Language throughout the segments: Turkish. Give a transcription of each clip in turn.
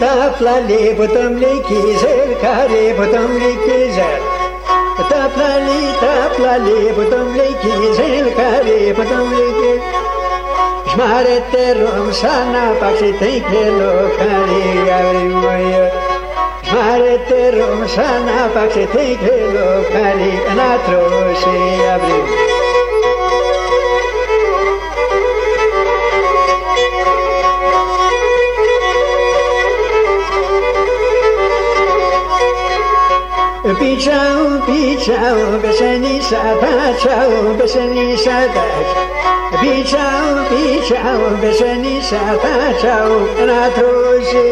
taplali butumli kizel kare butumli kizel taplali butumli kizel kare butumli kizel Shmare terum sana pakshi tenkelo kare avri moyo Shmare terum sana pakshi tenkelo kare anatroshi avri Pichau, beseni sadachau, beseni sadach. Pichau, beseni sadachau, anatroshi.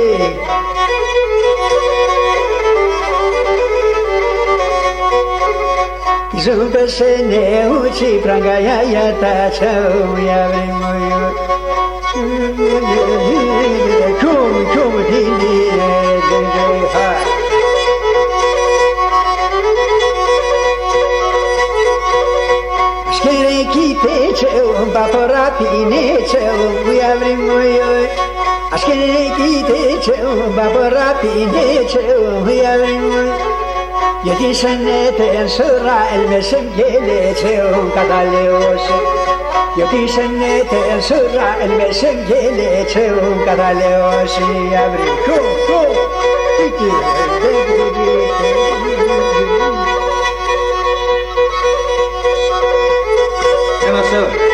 Zumbesene uchi prangaya yatachau, yavri moyo. Kum dini ha. Baporapineceu, uiavrimoi, Ashkenekiteceu, baporapineceu, uiavrimoi. Yotishanete en sura el mesem geleceu, cadaleose. Yotishanete en sura el mesem geleceu, cadaleose, uiavrim. Iki, Hello, sir.